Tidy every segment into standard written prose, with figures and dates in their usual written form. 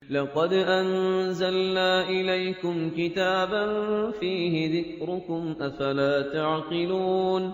لقد أنزلنا إليكم كتابا فيه ذكركم أفلا تعقلون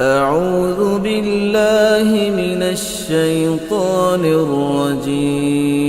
أعوذ بالله من الشيطان الرجيم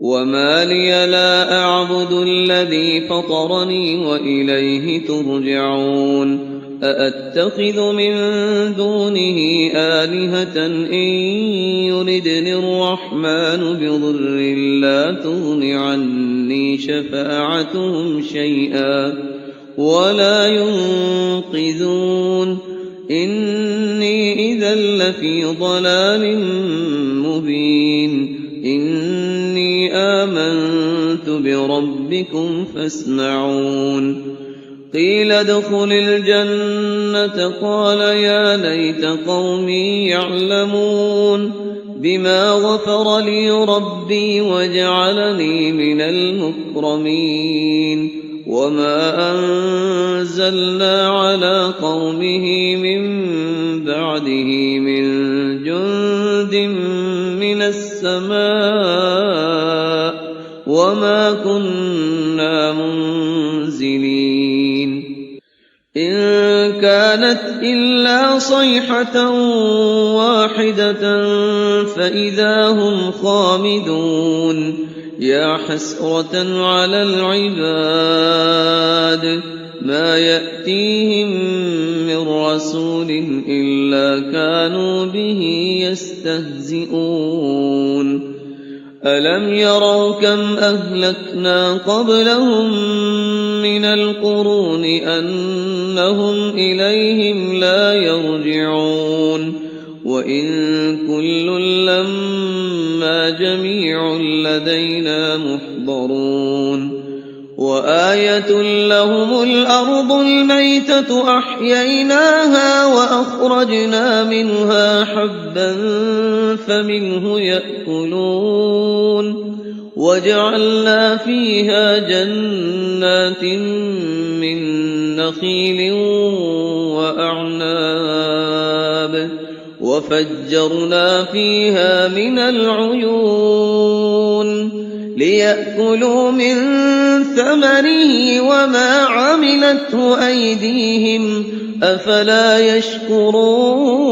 وما لي لا أعبد الذي فطرني وإليه ترجعون أأتخذ من دونه آلهة إن يردني الرحمن بضر لا تغن عني شفاعتهم شيئا ولا ينقذون إني إذا لفي ضلال مبين إني آمنت بربكم فاسمعون قيل ادخل الجنة قال يا ليت قومي يعلمون بما غفر لي ربي وجعلني من المكرمين وما أنزلنا على قومه من بعده من جند من السماء وما كنا منزلين إن كانت إلا صيحة واحدة فإذا هم خامدون يا حسرة على العباد ما يأتيهم من رسول إلا كانوا به يستهزئون ألم يروا كم أهلكنا قبلهم من القرون أنهم إليهم لا يرجعون وإن كل لما جميع لدينا محضرون وآية لهم الأرض الميتة أحييناها وأخرجنا منها حبا فمنه يأكلون وجعلنا فيها جنات من نخيل وأعناب وفجرنا فيها من العيون ليأكلوا من ثمره وما عملته أيديهم أفلا يشكرون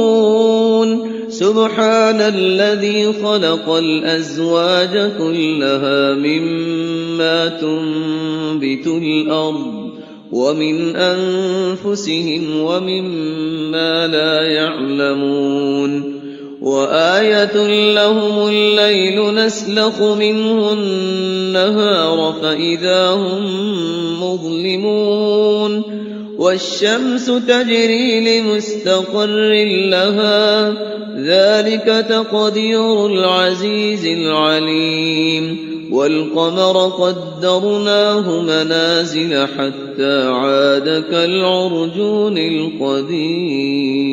سبحان الذي خلق الأزواج كلها مما تنبت الأرض ومن أنفسهم ومما لا يعلمون وآية لهم الليل نسلخ منه النهار فإذا هم مظلمون والشمس تجري لمستقر لها ذلك تقدير العزيز العليم والقمر قدرناه منازل حتى عاد كالعرجون القديم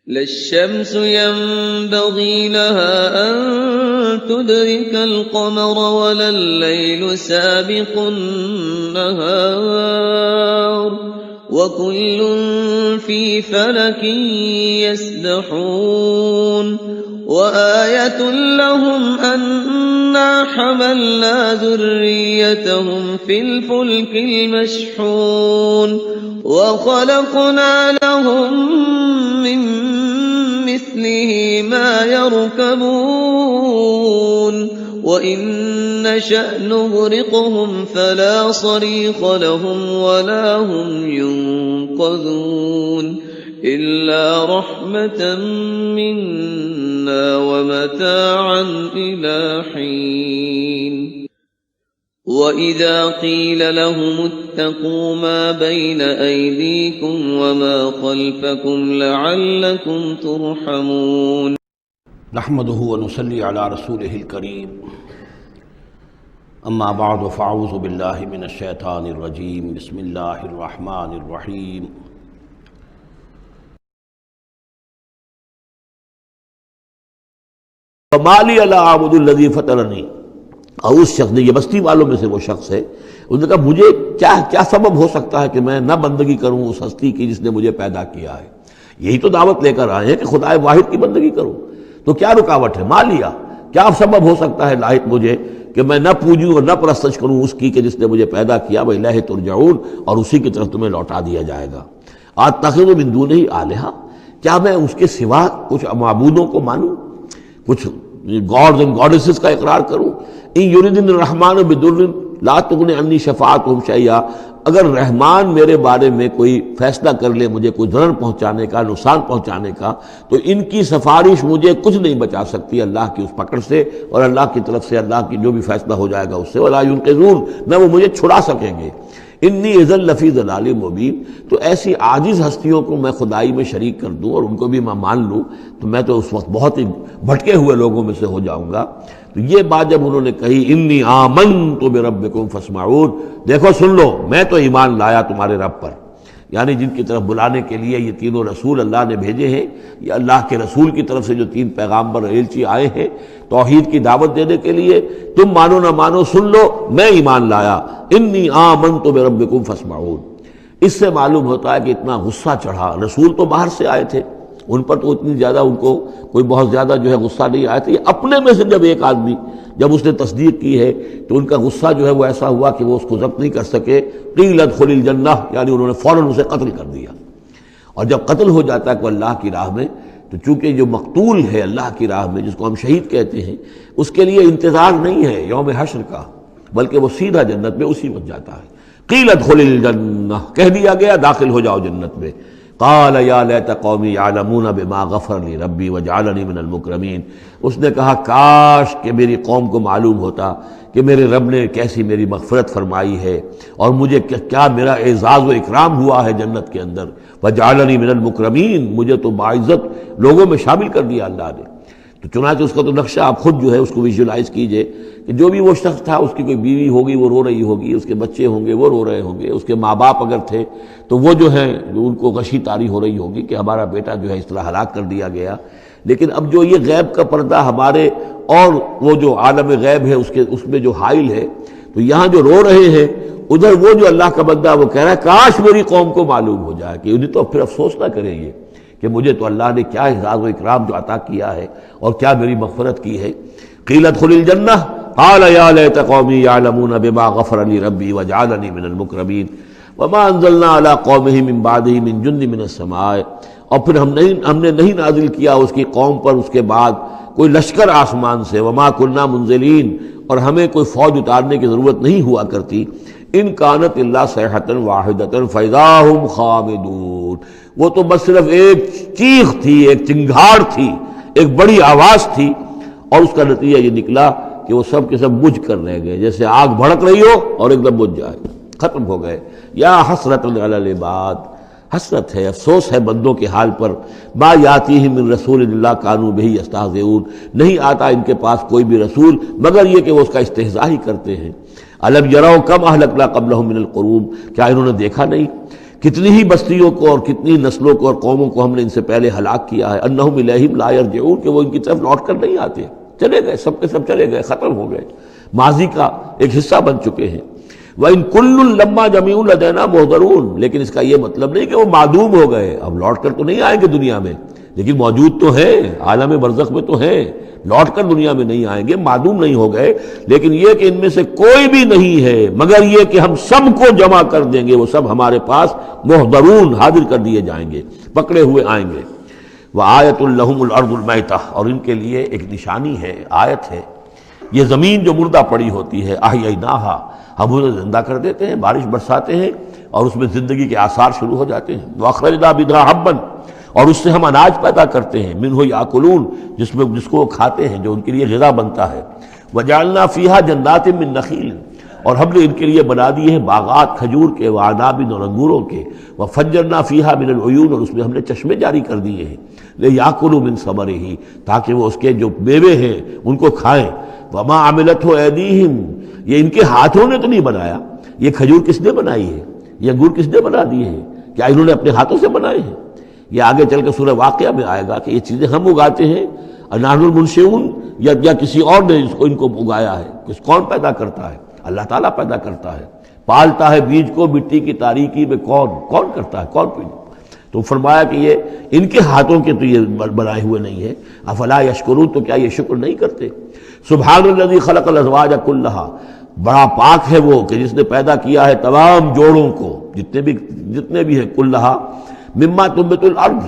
لا الشمس ينبغي لها أن تدرك القمر ولا الليل سابق النهار وكل في فلك يسبحون وآية لهم أنا حملنا ذريتهم في الفلك المشحون وخلقنا لهم من مثله ما يركبون وإن نشأ نغرقهم فلا صريخ لهم ولا هم ينقذون إلا رحمة منا ومتاعا إلى حين وَإِذَا قِيلَ لَهُمُ اتَّقُوا مَا بَيْنَ أَيْدِيكُمْ وَمَا خَلْفَكُمْ لَعَلَّكُمْ تُرْحَمُونَ نحمده ونصلي على رسوله الكريم اما بعد فاعوذ بالله من الشیطان الرجیم بسم اللہ الرحمن الرحیم وما لي لا اعبد الذي فطرني، اور اس شخص نے، یہ بستی والوں میں سے وہ شخص ہے، اس نے کہا مجھے کیا سبب ہو سکتا ہے کہ میں نہ بندگی کروں اس ہستی کی جس نے مجھے پیدا کیا ہے۔ یہی تو دعوت لے کر آئے ہیں کہ خدا واحد کی بندگی کروں، تو کیا رکاوٹ ہے؟ مالیا، کیا سبب ہو سکتا ہے لاحق مجھے کہ میں نہ پوجوں اور نہ پرستش کروں اس کی کہ جس نے مجھے پیدا کیا، وَإِلَیہِ تُرْجَعُونَ، اور اسی کی طرف تمہیں لوٹا دیا جائے گا۔ أَتَّخِذُ مِن دُونِهِ آلِهَةً، کیا میں اس کے سوا کچھ معبودوں کو مانوں، کچھ گاڈز اینڈ گاڈیسز کا اقرار کروں؟ ان یریدن الرحمن بضر لا تغن عنی شفاعتهم شیئا، اگر رحمان میرے بارے میں کوئی فیصلہ کر لے مجھے کوئی ضرر پہنچانے کا، نقصان پہنچانے کا، تو ان کی سفارش مجھے کچھ نہیں بچا سکتی اللہ کی اس پکڑ سے، اور اللہ کی طرف سے اللہ کی جو بھی فیصلہ ہو جائے گا اس سے، ولا ينقذون، نہ وہ مجھے چھڑا سکیں گے۔ انی اذا لفی ضلال مبین، تو ایسی عاجز ہستیوں کو میں خدائی میں شریک کر دوں اور ان کو بھی میں مان لوں تو میں تو اس وقت بہت ہی بھٹکے ہوئے لوگوں میں سے ہو جاؤں گا۔ تو یہ بات جب انہوں نے کہی انی آمنت بربکم فاسمعون، دیکھو سن لو میں تو ایمان لایا تمہارے رب پر، یعنی جن کی طرف بلانے کے لیے یہ تینوں رسول اللہ نے بھیجے ہیں، یہ اللہ کے رسول کی طرف سے جو تین پیغامبر ایلچی آئے ہیں توحید کی دعوت دینے کے لیے، تم مانو نہ مانو سن لو میں ایمان لایا، انی آمنت بربکم فاسمعون۔ اس سے معلوم ہوتا ہے کہ اتنا غصہ چڑھا، رسول تو باہر سے آئے تھے، ان پر تو اتنی زیادہ ان کو کوئی بہت زیادہ جو ہے غصہ نہیں آیا تھا، یہ اپنے میں سے جب ایک آدمی جب اس نے تصدیق کی ہے تو ان کا غصہ جو ہے وہ ایسا ہوا کہ وہ اس کو ضبط نہیں کر سکے، قیل ادخل الجنہ، یعنی انہوں نے فوراً اسے قتل کر دیا۔ اور جب قتل ہو جاتا ہے کوئی اللہ کی راہ میں، تو چونکہ جو مقتول ہے اللہ کی راہ میں جس کو ہم شہید کہتے ہیں، اس کے لیے انتظار نہیں ہے یوم حشر کا، بلکہ وہ سیدھا جنت میں اسی وقت جاتا ہے۔ قیل ادخل الجنہ، کہہ دیا گیا داخل ہو جاؤ جنت میں۔ قال یا لیت قومی یعلمون بما غفر لی ربی وجعلنی من المکرمین، اس نے کہا کاش کہ میری قوم کو معلوم ہوتا کہ میرے رب نے کیسی میری مغفرت فرمائی ہے اور مجھے کیا میرا اعزاز و اکرام ہوا ہے جنت کے اندر، وجعلنی من المکرمین، مجھے تو باعزت لوگوں میں شامل کر دیا اللہ نے۔ تو چنانچہ اس کا تو نقشہ آپ خود جو ہے اس کو ویژولائز کیجئے کہ جو بھی وہ شخص تھا، اس کی کوئی بیوی ہوگی وہ رو رہی ہوگی، اس کے بچے ہوں گے وہ رو رہے ہوں گے، اس کے ماں باپ اگر تھے تو وہ جو ہیں ان کو غشی طاری ہو رہی ہوگی کہ ہمارا بیٹا جو ہے اس طرح ہلاک کر دیا گیا۔ لیکن اب جو یہ غیب کا پردہ ہمارے اور وہ جو عالم غیب ہے اس میں جو حائل ہے، تو یہاں جو رو رہے ہیں ادھر وہ جو اللہ کا بندہ وہ کہہ رہا ہے کاش میری قوم کو معلوم ہو جائے، کہ انہیں تو پھر افسوس نہ کریں یہ کہ مجھے تو اللہ نے کیا اعزاز و اکرام جو عطا کیا ہے اور کیا میری مغفرت کی ہے۔ قیل ادخل الجنہ قال یا لیت قومی یعلمون بما غفر لی ربی وجعلنی من المکرمین وما انزلنا علی قومہ من بعدہ من جند من السماء، اور پھر ہم نے نہیں نازل کیا اس کی قوم پر اس کے بعد کوئی لشکر آسمان سے، وما کنا منزلین، اور ہمیں کوئی فوج اتارنے کی ضرورت نہیں ہوا کرتی، ان کانت الا صیحۃ واحدۃ فاذا ہم خامدون، وہ تو بس صرف ایک چیخ تھی، ایک چنگھاڑ تھی، ایک بڑی آواز تھی، اور اس کا نتیجہ یہ نکلا کہ وہ سب کے سب بجھ کر رہ گئے، جیسے آگ بھڑک رہی ہو اور ایک دم بجھ جائے، ختم ہو گئے۔ یا حسرۃ علی العباد، حسرت ہے، افسوس ہے بندوں کے حال پر، ما یاتیہم من رسول اللہ کانوا بہ یستہزئون، نہیں آتا ان کے پاس کوئی بھی رسول مگر یہ کہ وہ اس کا استہزاء ہی کرتے ہیں۔ الم یروا کم اہلکنا قبلہم من القرون، کیا انہوں نے دیکھا نہیں کتنی ہی بستیوں کو اور کتنی نسلوں کو اور قوموں کو ہم نے ان سے پہلے ہلاک کیا ہے، انہم الیہم لا یرجعون، کہ وہ ان کی طرف لوٹ کر نہیں آتے، چلے گئے، سب کے سب چلے گئے، ختم ہو گئے، ماضی کا ایک حصہ بن چکے ہیں۔ وَإِن كُلٌّ لَمَّا جَمِيعٌ لَدَيْنَا مُحْضَرُونَ، لیکن اس کا یہ مطلب نہیں کہ وہ معدوم ہو گئے، اب لوٹ کر تو نہیں آئیں گے دنیا میں، لیکن موجود تو ہیں، عالم برزخ میں تو ہیں، لوٹ کر دنیا میں نہیں آئیں گے، معدوم نہیں ہو گئے، لیکن یہ کہ ان میں سے کوئی بھی نہیں ہے مگر یہ کہ ہم سب کو جمع کر دیں گے، وہ سب ہمارے پاس محضرون حاضر کر دیے جائیں گے، پکڑے ہوئے آئیں گے۔ وَآیَةٌ لَهُمُ الْأَرْضُ الْمَيْتَةُ، اور ان کے لیے ایک نشانی ہے، آیت ہے، یہ زمین جو مردہ پڑی ہوتی ہے، احییناہا، ہم اسے زندہ کر دیتے ہیں، بارش برساتے ہیں اور اس میں زندگی کے آثار شروع ہو جاتے ہیں۔ وَأَخْرَجْنَا بِهَا حَبًّا، اور اس سے ہم اناج پیدا کرتے ہیں، منہ یاکلون، جس کو وہ کھاتے ہیں، جو ان کے لیے غذا بنتا ہے۔ وجعلنا فیہا جنات من نخیل، اور ہم نے ان کے لیے بنا دیے ہیں باغات کھجور کے، وعناب اور انگوروں کے، وفجرنا فیہا من العیون، اور اس میں ہم نے چشمے جاری کر دیے ہیں، لیاکلوا من ثمرہ، تاکہ وہ اس کے جو میوے ہیں ان کو کھائیں، وما عملتہ ایدیہم، یہ ان کے ہاتھوں نے تو نہیں بنایا، یہ کھجور کس نے بنائی ہے، یہ انگور کس نے بنا دیے ہیں، کیا انہوں نے اپنے ہاتھوں سے بنائے ہیں؟ یہ آگے چل کے سورہ واقعہ میں آئے گا کہ یہ چیزیں ہم اگاتے ہیں، نحن المنشئون، یا کسی اور نے ان کو اگایا ہے، کون پیدا کرتا ہے؟ اللہ تعالیٰ پیدا کرتا ہے، پالتا ہے بیج کو مٹی کی تاریکی میں، کون کرتا ہے، کون پیدا؟ تو فرمایا کہ یہ ان کے ہاتھوں کے تو یہ بنائے ہوئے نہیں ہے، افلا یشکرون، تو کیا یہ شکر نہیں کرتے؟ سبحان الذی خلق الازواج کلھا، بڑا پاک ہے وہ کہ جس نے پیدا کیا ہے تمام جوڑوں کو، جتنے بھی ہیں، کلھا مما تنبت الارض،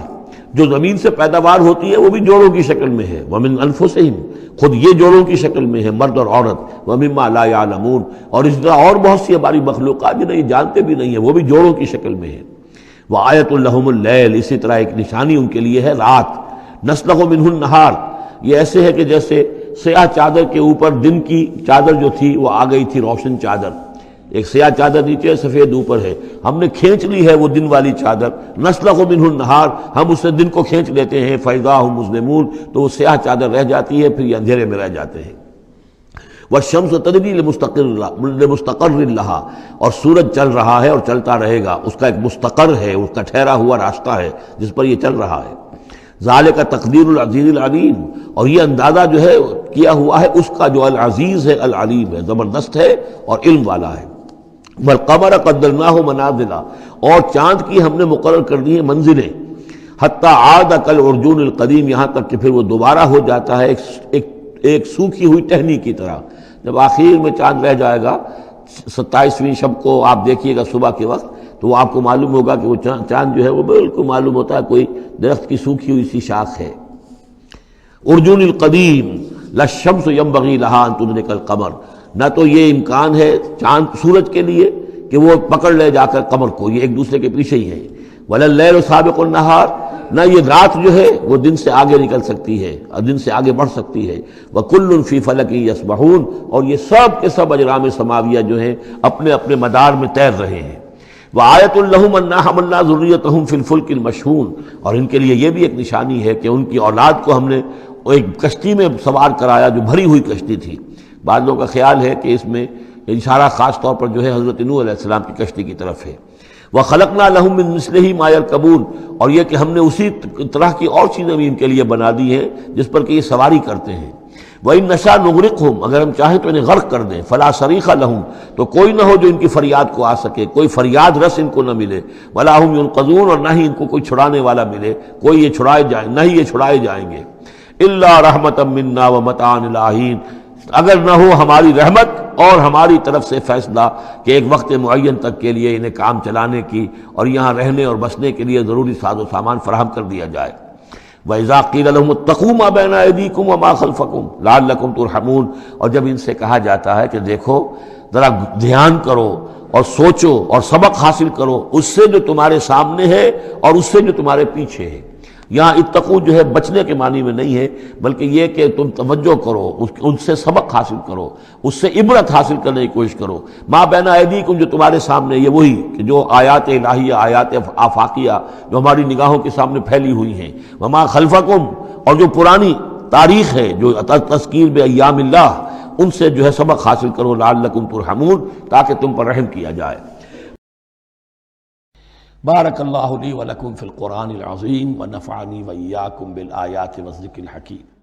جو زمین سے پیداوار ہوتی ہے وہ بھی جوڑوں کی شکل میں ہے، ومن انفسہم، خود یہ جوڑوں کی شکل میں ہے، مرد اور عورت، ومما لا یعلمون، اور اس طرح اور بہت سی ہماری مخلوقات جنہیں یہ جانتے بھی نہیں ہیں وہ بھی جوڑوں کی شکل میں ہے۔ وآیۃ لہم اللیل، اسی طرح ایک نشانی ان کے لیے ہے رات، نسلخ منہ النہار، یہ ایسے ہے کہ جیسے سیاہ چادر کے اوپر دن کی چادر جو تھی وہ آ گئی تھی روشن چادر، ایک سیاہ چادر نیچے سفید اوپر ہے، ہم نے کھینچ لی ہے وہ دن والی چادر، نسلخ منہ النہار، ہم اس سے دن کو کھینچ لیتے ہیں، فاذا ہم مظلمون، تو وہ سیاہ چادر رہ جاتی ہے، پھر یہ اندھیرے میں رہ جاتے ہیں۔ والشمس تجری لمستقر لہا، اور سورج چل رہا ہے اور چلتا رہے گا، اس کا ایک مستقر ہے، اس کا ٹھہرا ہوا راستہ ہے جس پر یہ چل رہا ہے۔ ذالک تقدیر العزیز العلیم، اور یہ اندازہ جو ہے کیا ہوا ہے اس کا جو العزیز ہے، العلیم ہے، زبردست ہے اور علم والا ہے۔ والقمر قدرناہ منازل، اور چاند کی ہم نے مقرر کر دی ہیں منزلیں، حتی عاد کالعرجون القدیم، یہاں تک کہ پھر وہ دوبارہ ہو جاتا ہے ایک سوکھی ہوئی ٹہنی کی طرح۔ جب آخر میں چاند رہ جائے گا 27ویں شب کو آپ دیکھیے گا صبح کے وقت، تو وہ آپ کو معلوم ہوگا کہ وہ چاند جو ہے وہ بالکل معلوم ہوتا ہے کوئی درخت کی سوکھی ہوئی سی شاخ ہے۔ ارجون القدیم للشمس ینبغی لہا ان تدرک القمر، نہ تو یہ امکان ہے چاند سورج کے لیے کہ وہ پکڑ لے جا کر قمر کو، یہ ایک دوسرے کے پیچھے ہی ہیں، ولا اللیل سابق النہار، نہ یہ رات جو ہے وہ دن سے آگے نکل سکتی ہے اور دن سے آگے بڑھ سکتی ہے، وکل فی فلک یسبحون، اور یہ سب کے سب اجرام سماویہ جو ہیں اپنے اپنے مدار میں تیر رہے ہیں۔ وآیۃ لہم انا حملنا ذریتہم فی الفلک المشحون، اور ان کے لیے یہ بھی ایک نشانی ہے کہ ان کی اولاد کو ہم نے ایک کشتی میں سوار کرایا جو بھری ہوئی کشتی تھی۔ بعض لوگوں کا خیال ہے کہ اس میں اشارہ خاص طور پر جو ہے حضرت نوح علیہ السلام کی کشتی کی طرف ہے۔ وَخَلَقْنَا لَهُم مِّن مِّثْلِهِ مَا يَرْكَبُونَ، اور یہ کہ ہم نے اسی طرح کی اور چیزیں بھی ان کے لیے بنا دی ہیں جس پر کہ یہ سواری کرتے ہیں۔ وَإِن نَّشَأْ نُغْرِقْهُمْ، اگر ہم چاہیں تو انہیں غرق کر دیں، فَلَا صَرِيخَ لَهُمْ، تو کوئی نہ ہو جو ان کی فریاد کو آ سکے، کوئی فریاد رس ان کو نہ ملے، وَلَا هُمْ يُنقَذُونَ، اور نہ ہی ان کو کوئی چھڑانے والا ملے، کوئی یہ چھڑائے جائیں، نہ ہی یہ چھڑائے جائیں گے۔ إِلَّا رَحْمَةً مِّنَّا وَمَتَاعًا إِلَىٰ حِينٍ، اگر نہ ہو ہماری رحمت اور ہماری طرف سے فیصلہ کہ ایک وقت معین تک کے لیے انہیں کام چلانے کی اور یہاں رہنے اور بسنے کے لیے ضروری ساز و سامان فراہم کر دیا جائے۔ وَإِذَا قِيلَ لَهُمُ اتَّقُوا مَا بَيْنَ أَيْدِيكُمْ وَمَا خَلْفَكُمْ لَعَلَّكُمْ تُرْحَمُونَ، اور جب ان سے کہا جاتا ہے کہ دیکھو ذرا دھیان کرو اور سوچو اور سبق حاصل کرو اس سے جو تمہارے سامنے ہے اور اس سے جو تمہارے پیچھے ہے۔ یہاں اتقو جو ہے بچنے کے معنی میں نہیں ہے، بلکہ یہ کہ تم توجہ کرو، ان سے سبق حاصل کرو، اس سے عبرت حاصل کرنے کی کوشش کرو۔ ما بین ایدیکم، جو تمہارے سامنے، یہ وہی کہ جو آیات الہیہ، آیات آفاقیہ جو ہماری نگاہوں کے سامنے پھیلی ہوئی ہیں، وما خلفکم، اور جو پرانی تاریخ ہے جو تذکیر بایام اللہ، ان سے جو ہے سبق حاصل کرو، لعلکم ترحمون، تاکہ تم پر رحم کیا جائے۔ بارک اللہ لی ولکم فی القرآن العظیم ونفعنی وإیاکم بالآیات والذکر الحکیم۔